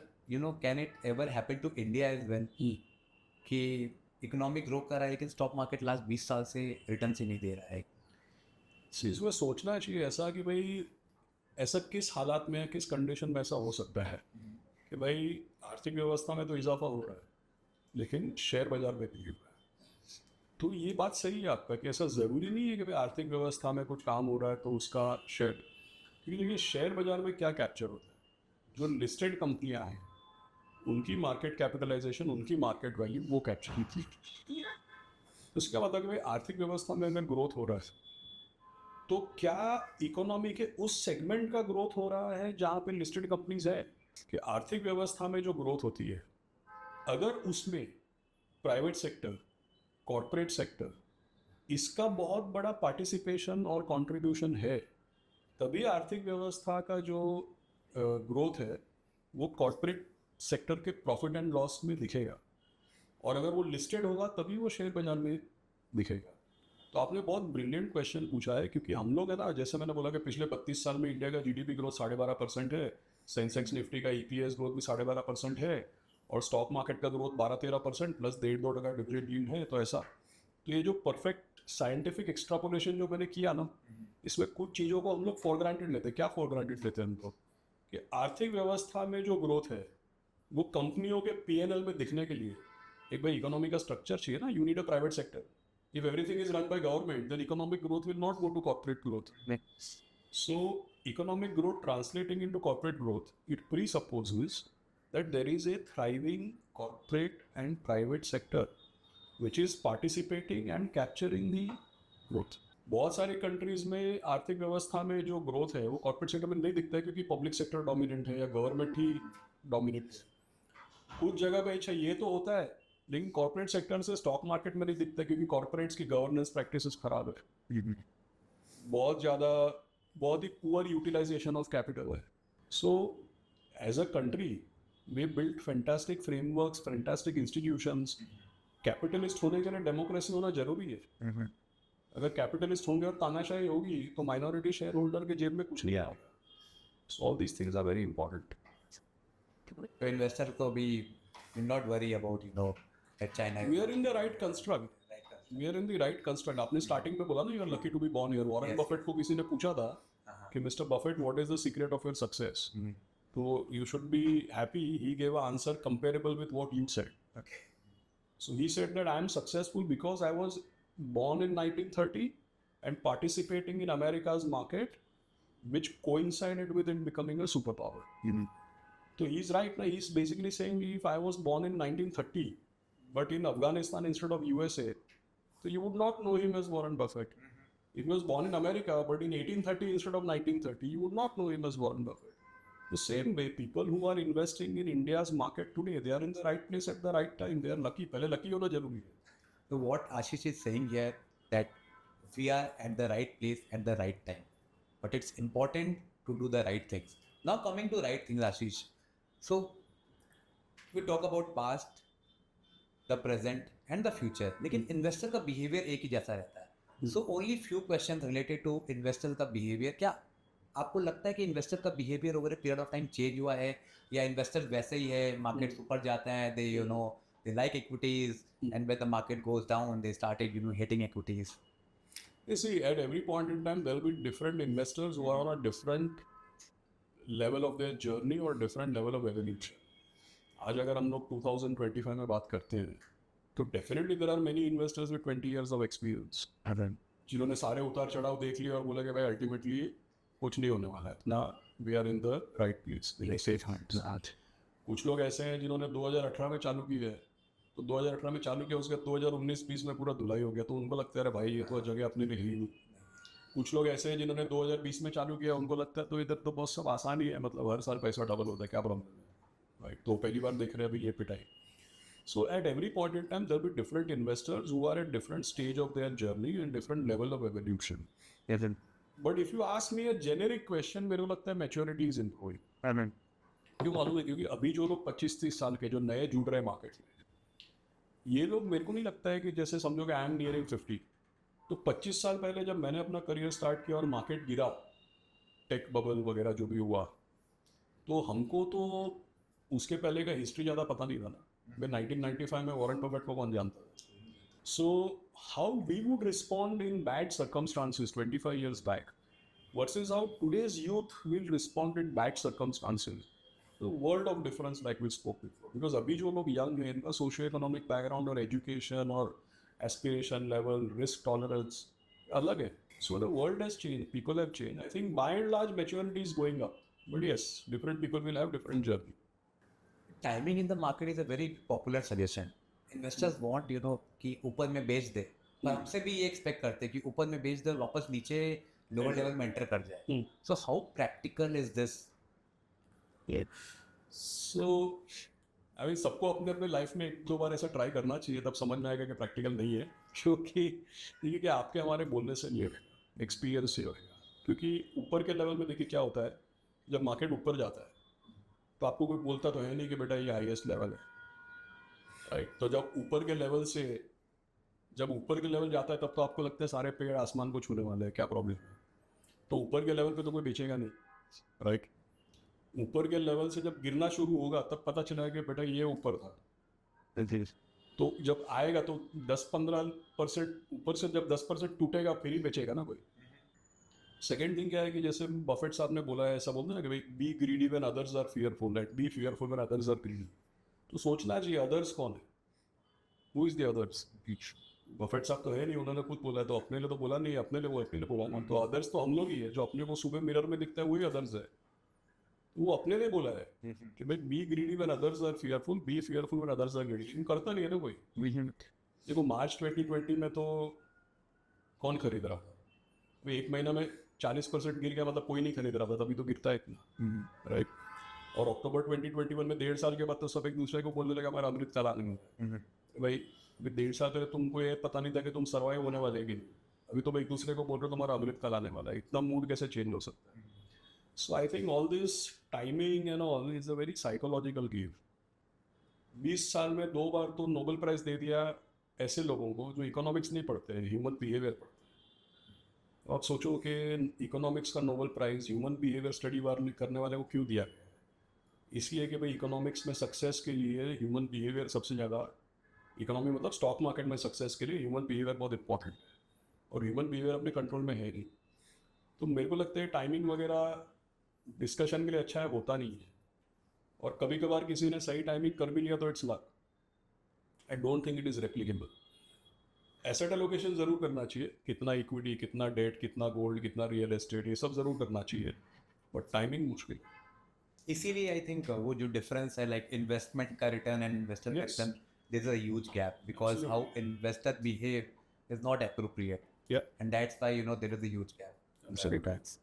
Can it ever happen to India as well? कि इकोनॉमिक ग्रो कर रहा है लेकिन स्टॉक मार्केट लास्ट 20 साल से रिटर्न ही नहीं दे रहा है. इसमें सोचना चाहिए ऐसा कि भाई ऐसा किस हालात में, किस कंडीशन में ऐसा हो सकता है कि भाई आर्थिक व्यवस्था में तो इजाफा हो रहा है लेकिन शेयर बाजार में नहीं हो रहा है. तो ये बात सही है आपका कि ऐसा ज़रूरी नहीं है कि भाई आर्थिक व्यवस्था में कुछ काम हो रहा है तो उसका शेयर, क्योंकि देखिए शेयर बाजार में क्या कैप्चर होता है, जो लिस्टेड कंपनियां हैं उनकी मार्केट कैपिटलाइजेशन, उनकी मार्केट वैल्यू, वो कैप्चर होती है. तो इसका मतलब कि भाई आर्थिक व्यवस्था में अगर ग्रोथ हो रहा है तो क्या इकोनॉमी के उस सेगमेंट का ग्रोथ हो रहा है जहाँ पे लिस्टेड कंपनीज है. कि आर्थिक व्यवस्था में जो ग्रोथ होती है अगर उसमें प्राइवेट सेक्टर, कॉरपोरेट सेक्टर, इसका बहुत बड़ा पार्टिसिपेशन और कंट्रीब्यूशन है, तभी आर्थिक व्यवस्था का जो ग्रोथ है वो कॉरपोरेट सेक्टर के प्रॉफिट एंड लॉस में दिखेगा. और अगर वो लिस्टेड होगा तभी वो शेयर बाजार में दिखेगा. तो आपने बहुत ब्रिलियंट क्वेश्चन पूछा है, क्योंकि हम लोग है ना, जैसे मैंने बोला कि पिछले 32 साल में इंडिया का जीडीपी ग्रोथ 12.5% है, सेंसेक्स निफ्टी का ईपीएस ग्रोथ भी 12.5% है, और स्टॉक मार्केट का ग्रोथ 12-13% प्लस 1.5-2% डिविडेंड यील्ड है. तो ऐसा, तो ये जो परफेक्ट साइंटिफिक एक्सट्रापोलेशन जो मैंने किया ना, इसमें कुछ चीज़ों को हम लोग फॉर ग्रांटेड लेते हैं. क्या फॉर ग्रांटेड लेते हैं हम लोग? कि आर्थिक व्यवस्था में जो ग्रोथ है वो कंपनियों के पीएनएल में दिखने के लिए एक भाई इकोनॉमी का स्ट्रक्चर चाहिए ना. You need a private sector. If everything is run by government, then economic growth will not go to corporate growth. So, economic growth translating into corporate growth, it presupposes that there is a thriving corporate and private sector which is participating and capturing the growth. बहुत सारी कंट्रीज में आर्थिक व्यवस्था में जो ग्रोथ है वो कॉर्पोरेट सेक्टर में नहीं दिखता है क्योंकि पब्लिक सेक्टर डोमिनेंट है या गवर्नमेंट ही डोमिनेंट है. कुछ जगह पे अच्छा ये तो होता है लेकिन कॉर्पोरेट सेक्टर से स्टॉक मार्केट में नहीं दिखता क्योंकि कॉर्पोरेट्स की गवर्नेंस प्रैक्टिसेस खराब है. बहुत ज़्यादा, बहुत ही पुअर यूटिलाइजेशन ऑफ कैपिटल है. So as a country we built fantastic frameworks, fantastic institutions. Capitalist होने के लिए डेमोक्रेसी होना जरूरी है. अगर कैपिटलिस्ट होंगे और तानाशाही होगी तो माइनॉरिटी शेयर होल्डर के जेब में कुछ नहीं आएगा. So all these things are very important. तो इन्वेस्टर को भी not worry about that China. We are in the right construct. We are in the right construct. आपने स्टार्टिंग में बोला ना you are lucky to be born here. Warren Buffett को किसी ने पूछा था कि mister Buffett what is the secret of your success, तो you should be happy. He gave a answer comparable with what you said. Okay. So he said that I am successful because I was born in 1930 and participating in America's market, which coincided with it becoming a superpower. So he's right. He's basically saying if I was born in 1930 but in Afghanistan instead of USA, so you would not know him as Warren Buffett. If he was born in America but in 1830 instead of 1930, you would not know him as Warren Buffett. The same way, people who are investing in India's market today, they are in the right place at the right time. They are lucky. पहले lucky होना जरूरी है. So what Ashish is saying here, that we are at the right place at the right time, but it's important to do the right things. Now coming to right things, Ashish. So we talk about past, the present and the future. लेकिन इन्वेस्टर का बिहेवियर एक ही जैसा रहता है. So only few question related to investor का बिहेवियर. क्या आपको लगता है कि इन्वेस्टर का behaviour over a period of time change हुआ है, या इन्वेस्टर वैसे ही है, मार्केट ऊपर जाते हैं, they like equities and when the market goes down they started hitting equities? You see, at every point in time, there will be different investors who are on a different level of their journey or different level of evolution. आज अगर हम लोग 2025 में बात करते हैं तो definitely there are many investors with 20 years of experience जिन्होंने सारे उतार चढ़ाव देख लिए और बोला कि भाई अल्टीमेटली कुछ नहीं होने वाला है ना, we are in the right place, safe hands. कुछ लोग ऐसे हैं जिन्होंने 2018 में चालू की है तो 2018 में चालू किया, उसके बाद 2019-20 में पूरा धुलाई हो गया, तो उनको लगता है अरे भाई ये तो जगह अपने लिए ही नहीं। कुछ लोग ऐसे हैं जिन्होंने 2020 में चालू किया, उनको लगता है तो इधर तो बहुत सब आसान ही है, मतलब हर साल पैसा डबल होता है, क्या प्रॉब्लम है भाई, तो पहली बार देख रहे हैं अभी ये पिटाई। So at every point in time, there'll be different investors who are at different stage of their journey and different level of evolution. Yes, sir. But if you ask me a generic question, मेरे को लगता है maturity is improving. Amen. क्यों मालूम है? क्योंकि अभी जो लोग 25-30 साल के जो नए जुड़ रहे हैं मार्केट में, ये लोग मेरे को नहीं लगता है कि जैसे समझो कि आई एम नियरिंग 50, तो 25 साल पहले जब मैंने अपना करियर स्टार्ट किया और मार्केट गिरा, टेक बबल वगैरह जो भी हुआ, तो हमको तो उसके पहले का हिस्ट्री ज़्यादा पता नहीं था ना। मैं 1995 में वॉरेन बफेट को कौन जानता है? So how we would respond in bad circumstances 25 years back versus how today's youth will respond in bad circumstances. The world of difference like we spoke before. Because अभी जो लोग young हैं, इनका सोशियो इकोनॉमिक बैकग्राउंड और एजुकेशन और एस्पिरेशन लेवल, रिस्क टॉलरेंस अलग है. So the world has changed, people have changed. I think by and large maturity is going up. But yes, different people will have different journey. Timing in the market is a very popular suggestion. Investors want कि ऊपर में बेच दे, पर हमसे भी ये एक्सपेक्ट करते हैं कि ऊपर में बेच दे और वापस नीचे लोअर लेवल में एंटर कर जाए. So how practical is this? So I mean सबको अपने अपने लाइफ में एक दो बार ऐसा ट्राई करना चाहिए, तब समझ में आएगा कि प्रैक्टिकल नहीं है. क्योंकि देखिए कि आपके हमारे बोलने से नहीं होगा, एक्सपीरियंस से होगा. क्योंकि ऊपर के लेवल में देखिए क्या होता है, जब मार्केट ऊपर जाता है तो आपको कोई बोलता तो है नहीं कि बेटा ये हाईएस्ट लेवल है, राइट. तो जब ऊपर के लेवल जाता है तब तो आपको लगता है सारे पेड़ आसमान को छूने वाले हैं, क्या प्रॉब्लम है. तो ऊपर के लेवल पे तो कोई बेचेगा नहीं, राइट. ऊपर के लेवल से जब गिरना शुरू होगा तब पता चलेगा कि बेटा ये ऊपर था. तो जब आएगा तो 10-15% ऊपर से जब 10% टूटेगा फिर ही बेचेगा ना कोई. सेकेंड थिंग क्या है कि जैसे बफेट साहब ने बोला है, ऐसा बोलते हैं ना कि भाई be greedy when others are fearful, and be fearful when others are greedy. तो सोचना चाहिए अदर्स कौन है, who is the others. Buffett साहब तो है नहीं, उन्होंने खुद बोला है, तो अपने लिए तो बोला नहीं, अपने लिए वो अपने लिए बोला. तो अदर्स तो हम लोग ही है, जो अपने को सुबह मिरर में दिखता है वही अदर्स है. वो अपने लिए बोला है कि भाई be greedy when others are fearful, be fearful when others are greedy. करता नहीं है ना कोई. देखो मार्च 2020 में तो कौन खरीद रहा था? भाई एक महीना में 40% गिर गया, मतलब कोई नहीं खरीद रहा था, तभी तो गिरता है इतना, राइट. और अक्टूबर 2021 में 1.5 साल के बाद तो सब एक दूसरे को बोलने लगा हमारा अमृत काल आने में. भाई 1.5 साल पहले तुमको ये पता नहीं था कि तुम सर्वाइव होने वाले कि नहीं, अभी तुम एक दूसरे को बोल रहे हो तुम्हारा अमृत काल आने वाला है. इतना मूड कैसे चेंज हो सकता है? So I think all this timing and all is a very psychological game. 20 साल में 2 बार तो नोबेल प्राइज दे दिया ऐसे लोगों को जो इकोनॉमिक्स नहीं पढ़ते हैं, ह्यूमन बिहेवियर पढ़ते हैं. आप सोचो कि इकोनॉमिक्स का Nobel prize human behaviour study करने वाले को क्यों दिया गया? इसलिए कि भाई इकोनॉमिक्स में सक्सेस के लिए ह्यूमन बिहेवियर सबसे ज़्यादा, इकोनॉमी मतलब स्टॉक मार्केट में सक्सेस के लिए ह्यूमन बिहेवियर बहुत इंपॉर्टेंट है, और ह्यूमन बिहेवियर अपने कंट्रोल में है नहीं. तो मेरे को लगता है टाइमिंग वगैरह डिस्कशन के लिए अच्छा है, होता नहीं है. और कभी कभार किसी ने सही टाइमिंग कर भी लिया तो it's luck. I don't think it is replicable. Asset allocation ज़रूर करना चाहिए, कितना इक्विटी, कितना डेट, कितना गोल्ड, कितना रियल एस्टेट, ये सब ज़रूर करना चाहिए, बट टाइमिंग मुश्किल. इसीलिए आई थिंक वो जो डिफरेंस है लाइक इन्वेस्टमेंट का रिटर्न एंड इन्वेस्टर का Yes. Return, there is a huge gap because how investor behave is not appropriate, Yeah. And that's why there is a huge gap. Absolutely.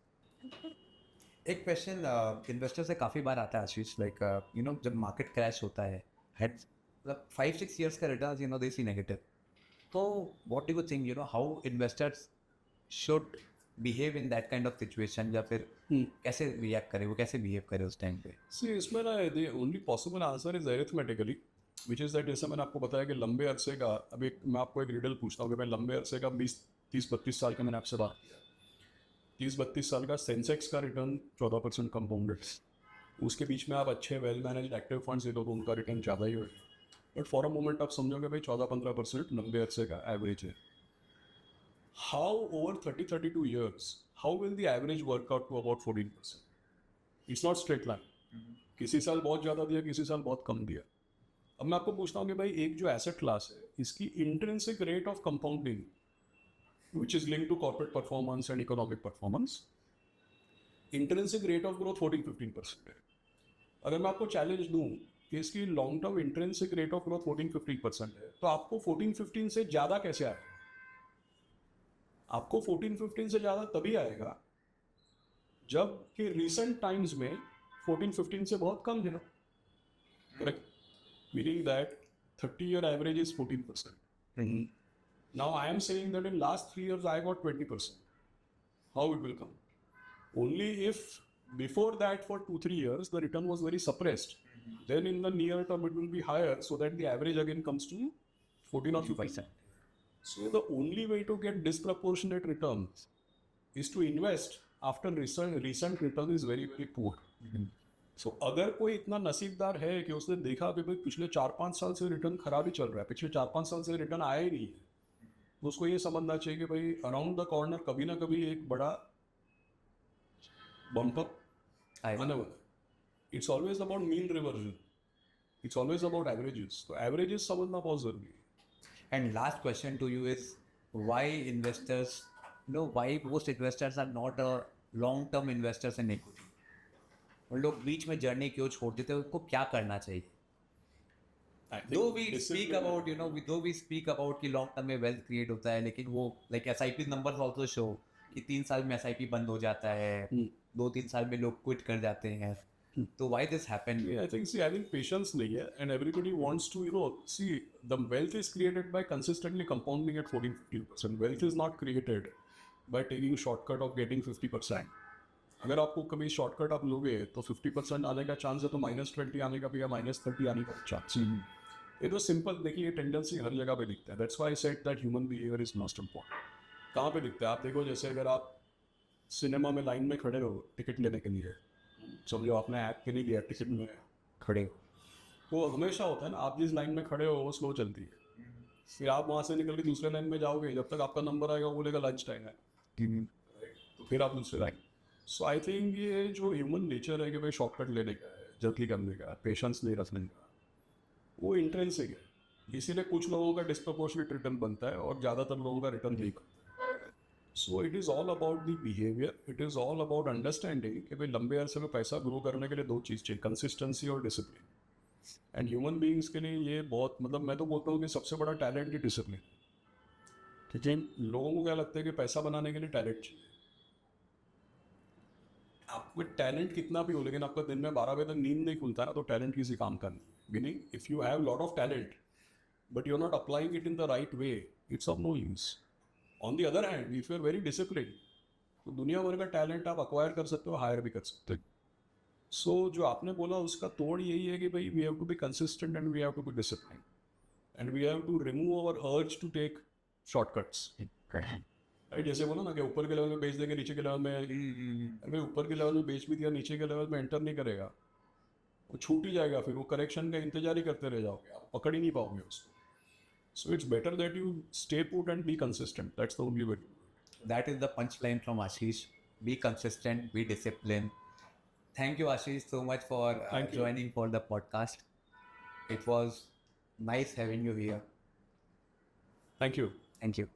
एक क्वेश्चन इन्वेस्टर से काफ़ी बार आता है आशीष, लाइक जब मार्केट क्रैश होता है, मतलब 5-6 years का रिटर्न दे सी नेगेटिव. तो what do you think how investors should behave in that kind of situation, या फिर कैसे रिएक्ट करे, वो कैसे बिहेव करे उस टाइम पे? See, इसमें ना the only possible answer is arithmetically, which is that जैसे मैंने आपको बताया कि लंबे अरसे का, अभी मैं आपको एक रिडल पूछता हूँ कि मैं लंबे अरसे का 20-30-32 साल का मैंने आपसे बात किया, 30-32 साल का सेंसेक्स का रिटर्न 14% कंपाउंडेड. उसके बीच में आप अच्छे वेल मैनेज एक्टिव फंड्स ले लो तो उनका रिटर्न ज़्यादा ही होगा. बट फॉर अ मोमेंट आप समझोगे भाई 14-15% लंबे अरसे का एवरेज है. How over 30-32 years, how will the average work out to about 14%? It's not straight line. किसी साल बहुत ज़्यादा दिया, किसी साल बहुत कम दिया. अब मैं आपको पूछता हूँ कि भाई एक जो एसेट क्लास है, इसकी intrinsic rate of compounding which is linked to corporate performance and economic performance, intrinsic rate of growth 14-15% है. अगर मैं आपको चैलेंज दूँ कि इसकी long term intrinsic rate of growth 14-15% है, तो आपको 14-15 से ज़्यादा कैसे आएगा? आपको 14-15 से ज़्यादा तभी आएगा जब कि रिसेंट टाइम्स में 14-15 से बहुत कम है. Correct? Meaning that 30-year average is 14%. Now I am saying that in last 3 years I got 20%. How it will come? Only if before that for 2-3 years the return was very suppressed. Then in the near term it will be higher so that the average again comes to 14 or 15%. So the only way to get disproportionate returns is to invest after recent return is very very poor. So अगर कोई इतना नसीबदार है कि उसने देखा कि भाई पिछले 4-5 साल से रिटर्न खराब ही चल रहा है, पिछले 4-5 साल से रिटर्न आया ही नहीं है, तो उसको ये समझना चाहिए कि भाई अराउंड द कॉर्नर कभी ना कभी एक बड़ा बम्प अप आने वाला है. It's always about mean reversion, it's always about averages. तो एवरेजेस समझना बहुत जरूरी है. And last question to you is why investors, why most investors are not a long-term investors in equity? उन लोग बीच में जर्नी क्यों छोड़ देते हैं? उनको क्या करना चाहिए? Though we speak about, though we speak about कि long term में wealth create होता है, लेकिन वो like SIP numbers also show कि 3 साल में SIP बंद हो जाता है, 2-3 साल में लोग quit कर जाते हैं. तो why this happened? Yeah, I think patience नहीं है, and everybody wants to, see, the wealth is created by consistently compounding at 14-15%. Wealth is not created by taking shortcut of getting 50%. अगर आपको कभी शॉर्टकट आप लोगे तो 50% आने का चांस है, तो -20 आने का भी या -30 आने का चांस. ये तो सिंपल देखिए, ये टेंडेंसी हर जगह पे दिखता है. That's why I said that human behaviour is most important. कहाँ पे दिखता है? आप देखो, जैसे अगर आप सिनेमा में लाइन में खड़े हो टिकट लेने के लिए, समझो आपने ऐप के लिए लिया, टिकट में खड़े हो, तो हमेशा होता है ना, आप जिस लाइन में खड़े हो वो स्लो चलती है. फिर आप वहाँ से निकल के दूसरे लाइन में जाओगे, जब तक आपका नंबर आएगा वो बोलेगा लंच टाइम है, तो फिर आप दूसरे लाइन. सो आई थिंक ये जो ह्यूमन नेचर है कि भाई शॉर्टकट लेने का है, जल्दी करने का, पेशेंस नहीं रखने का, वो इंट्रेंसिक है. इसीलिए कुछ लोगों का डिस्प्रपोर्शनेट रिटर्न बनता है और ज़्यादातर लोगों का रिटर्न नहीं करता. So it is all about the behaviour, it is all about understanding कि भाई लंबे अरसे में पैसा ग्रो करने के लिए 2 चीज़ चाहिए, कंसिस्टेंसी और डिसिप्लिन. एंड ह्यूमन बीइंग्स के लिए ये बहुत, मतलब मैं तो बोलता हूँ कि सबसे बड़ा टैलेंट ही डिसिप्लिन. ठीक है, लोगों को क्या लगता है कि पैसा बनाने के लिए टैलेंट चाहिए. आपको टैलेंट कितना भी हो, लेकिन आपका दिन में 12 बजे तक नींद नहीं खुलता ना, तो टैलेंट किसी काम का नहीं. Meaning if you have lot of talent but you are not applying it in the right way, it's of no use. On the other hand, if you are very discipline, तो दुनिया भर का टैलेंट आप अक्वायर कर सकते हो, हायर भी कर सकते हो. सो जो आपने बोला उसका तोड़ यही है कि भाई we have to be consistent and we have to be discipline and we have to remove our urge to take shortcuts. Right, जैसे बोला ना कि ऊपर के लेवल में बेच देंगे, नीचे के लेवल में, अरे ऊपर के लेवल में बेच भी दिया, नीचे के लेवल में एंटर नहीं करेगा, वो छूट ही जाएगा. फिर वो करेक्शन का इंतजार ही करते रह जाओगे, आप पकड़ ही नहीं पाओगे उसको. So it's better that you stay put and be consistent. That's the only way. That is the punchline from Ashish. Be consistent, be disciplined. Thank you, Ashish, so much for Thank you. joining for the podcast. It was nice having you here. Thank you. Thank you.